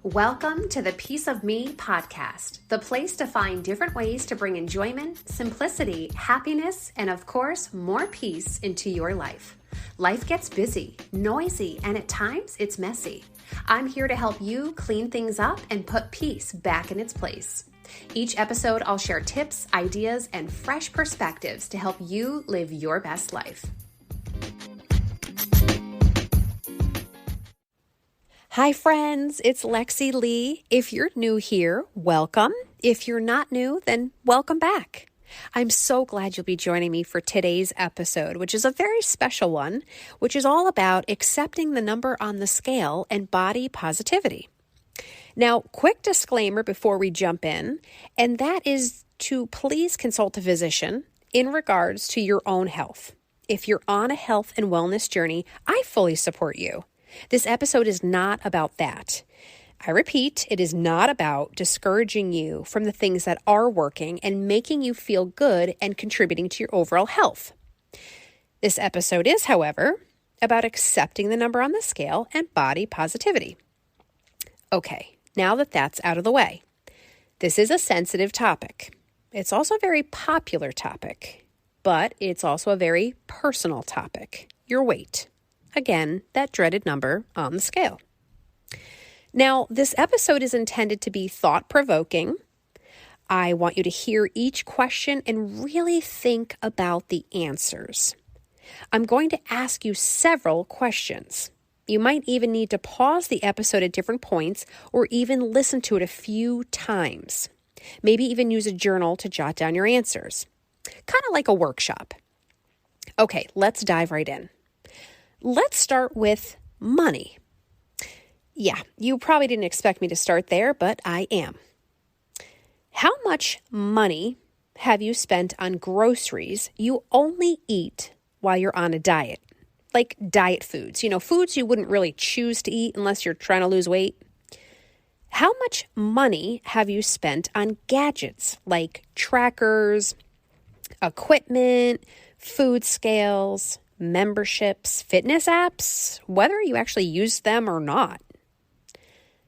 Welcome to the Piece of Me podcast, the place to find different ways to bring enjoyment, simplicity, happiness, and of course, more peace into your life. Life gets busy, noisy, and at times it's messy. I'm here to help you clean things up and put peace back in its place. Each episode, I'll share tips, ideas, and fresh perspectives to help you live your best life. Hi friends, it's Lexy Leigh. If you're new here, welcome. If you're not new, then welcome back. I'm so glad you'll be joining me for today's episode, which is a very special one, which is all about accepting the number on the scale and body positivity. Now, quick disclaimer before we jump in, and that is to please consult a physician in regards to your own health. If you're on a health and wellness journey, I fully support you. This episode is not about that. I repeat, it is not about discouraging you from the things that are working and making you feel good and contributing to your overall health. This episode is, however, about accepting the number on the scale and body positivity. Okay, now that that's out of the way, this is a sensitive topic. It's also a very popular topic, but it's also a very personal topic, your weight. Again, that dreaded number on the scale. Now, this episode is intended to be thought-provoking. I want you to hear each question and really think about the answers. I'm going to ask you several questions. You might even need to pause the episode at different points or even listen to it a few times. Maybe even use a journal to jot down your answers. Kind of like a workshop. Okay, let's dive right in. Let's start with money. Yeah, you probably didn't expect me to start there, but I am. How much money have you spent on groceries you only eat while you're on a diet? Like diet foods, foods you wouldn't really choose to eat unless you're trying to lose weight. How much money have you spent on gadgets like trackers, equipment, food scales, memberships, fitness apps, whether you actually use them or not?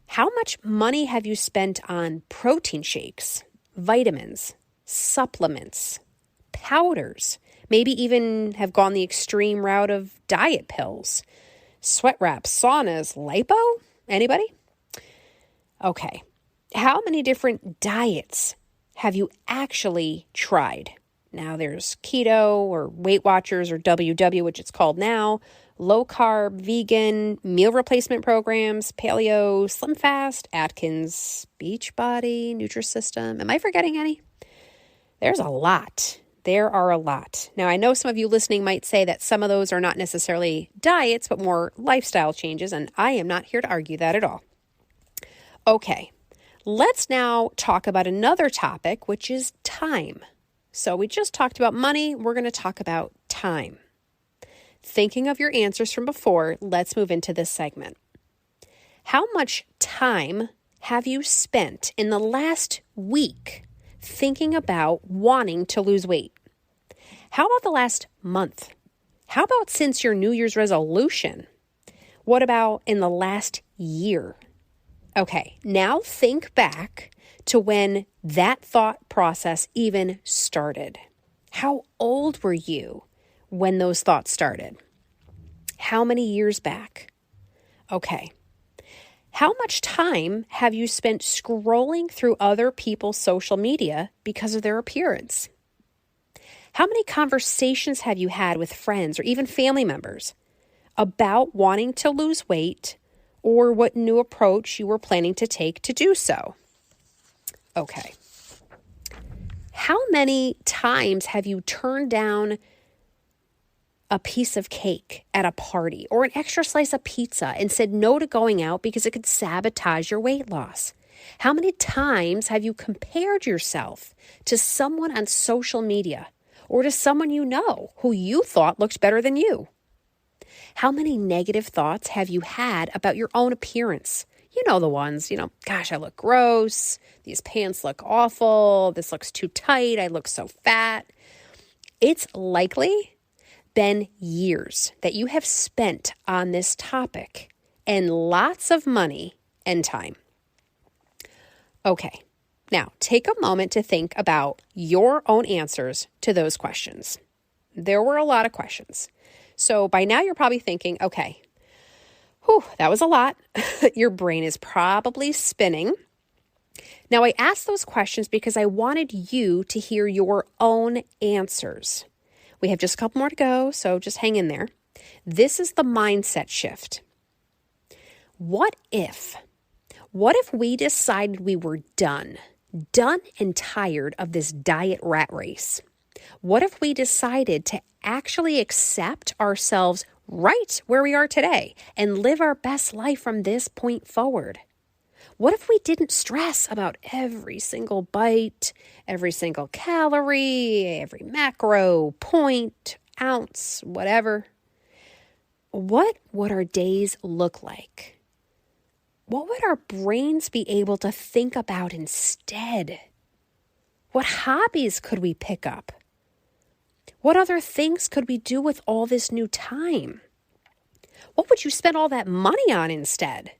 How much money have you spent on protein shakes, vitamins, supplements, powders, maybe even have gone the extreme route of diet pills, sweat wraps, saunas, lipo? Anybody? Okay. How many different diets have you actually tried? Now there's keto or Weight Watchers or WW, which it's called now, low carb, vegan, meal replacement programs, paleo, slim fast, Atkins, Beachbody, Nutrisystem. Am I forgetting any? There's a lot. There are a lot. Now I know some of you listening might say that some of those are not necessarily diets, but more lifestyle changes, and I am not here to argue that at all. Okay, let's now talk about another topic, which is time. So we just talked about money. We're going to talk about time. Thinking of your answers from before, let's move into this segment. How much time have you spent in the last week thinking about wanting to lose weight? How about the last month? How about since your New Year's resolution? What about in the last year? Okay, now think back to when that thought process even started. How old were you when those thoughts started? How many years back? Okay. How much time have you spent scrolling through other people's social media because of their appearance? How many conversations have you had with friends or even family members about wanting to lose weight or what new approach you were planning to take to do so? Okay. How many times have you turned down a piece of cake at a party or an extra slice of pizza and said no to going out because it could sabotage your weight loss? How many times have you compared yourself to someone on social media or to someone you know who you thought looked better than you? How many negative thoughts have you had about your own appearance? You know the ones, gosh, I look gross. These pants look awful. This looks too tight. I look so fat. It's likely been years that you have spent on this topic and lots of money and time. Okay, now take a moment to think about your own answers to those questions. There were a lot of questions. So by now you're probably thinking, okay, that was a lot. Your brain is probably spinning. Now, I asked those questions because I wanted you to hear your own answers. We have just a couple more to go, so just hang in there. This is the mindset shift. What if we decided we were done and tired of this diet rat race? What if we decided to actually accept ourselves right where we are today and live our best life from this point forward? What if we didn't stress about every single bite, every single calorie, every macro, point, ounce, whatever? What would our days look like? What would our brains be able to think about instead? What hobbies could we pick up? What other things could we do with all this new time? What would you spend all that money on instead?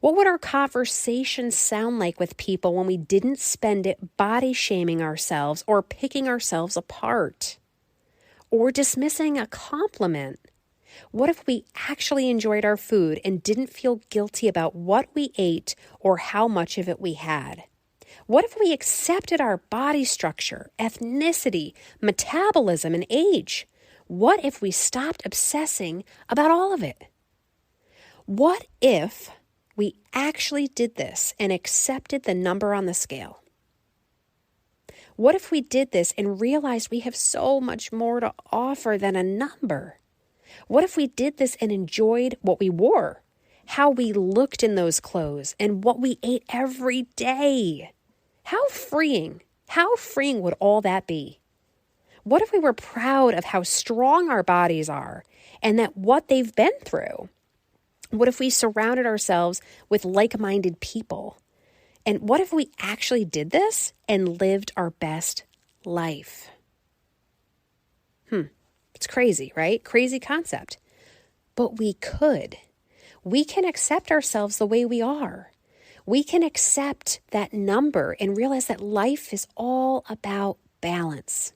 What would our conversations sound like with people when we didn't spend it body shaming ourselves or picking ourselves apart or dismissing a compliment? What if we actually enjoyed our food and didn't feel guilty about what we ate or how much of it we had? What if we accepted our body structure, ethnicity, metabolism, and age? What if we stopped obsessing about all of it? What if we actually did this and accepted the number on the scale? What if we did this and realized we have so much more to offer than a number? What if we did this and enjoyed what we wore, how we looked in those clothes, and what we ate every day? How freeing would all that be? What if we were proud of how strong our bodies are and that what they've been through? What if we surrounded ourselves with like-minded people? And what if we actually did this and lived our best life? It's crazy, right? Crazy concept. But we could. We can accept ourselves the way we are. We can accept that number and realize that life is all about balance.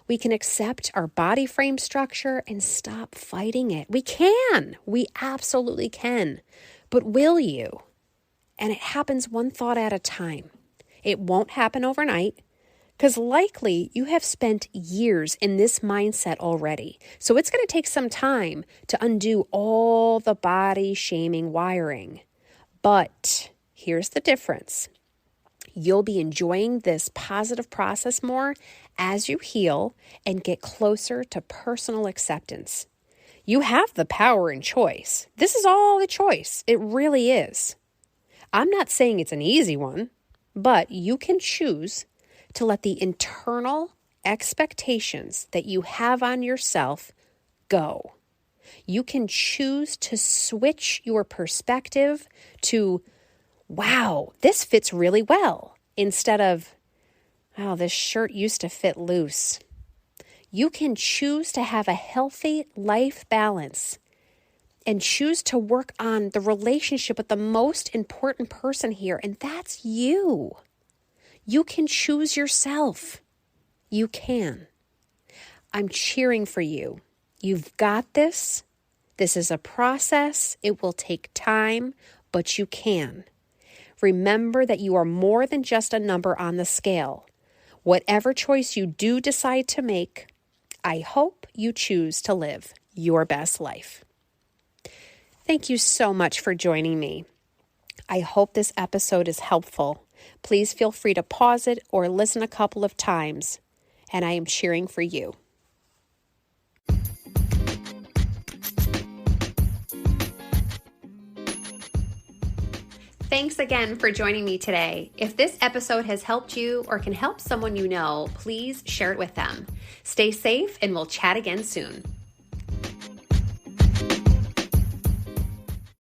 We can accept our body frame structure and stop fighting it. We can. We absolutely can. But will you? And it happens one thought at a time. It won't happen overnight because likely you have spent years in this mindset already. So it's going to take some time to undo all the body shaming wiring. But here's the difference. You'll be enjoying this positive process more as you heal and get closer to personal acceptance. You have the power and choice. This is all a choice. It really is. I'm not saying it's an easy one, but you can choose to let the internal expectations that you have on yourself go. You can choose to switch your perspective to, wow, this fits really well, instead of, wow, this shirt used to fit loose. You can choose to have a healthy life balance and choose to work on the relationship with the most important person here, and that's you. You can choose yourself. You can. I'm cheering for you. You've got this. This is a process. It will take time, but you can. Remember that you are more than just a number on the scale. Whatever choice you do decide to make, I hope you choose to live your best life. Thank you so much for joining me. I hope this episode is helpful. Please feel free to pause it or listen a couple of times, and I am cheering for you. Thanks again for joining me today. If this episode has helped you or can help someone you know, please share it with them. Stay safe and we'll chat again soon.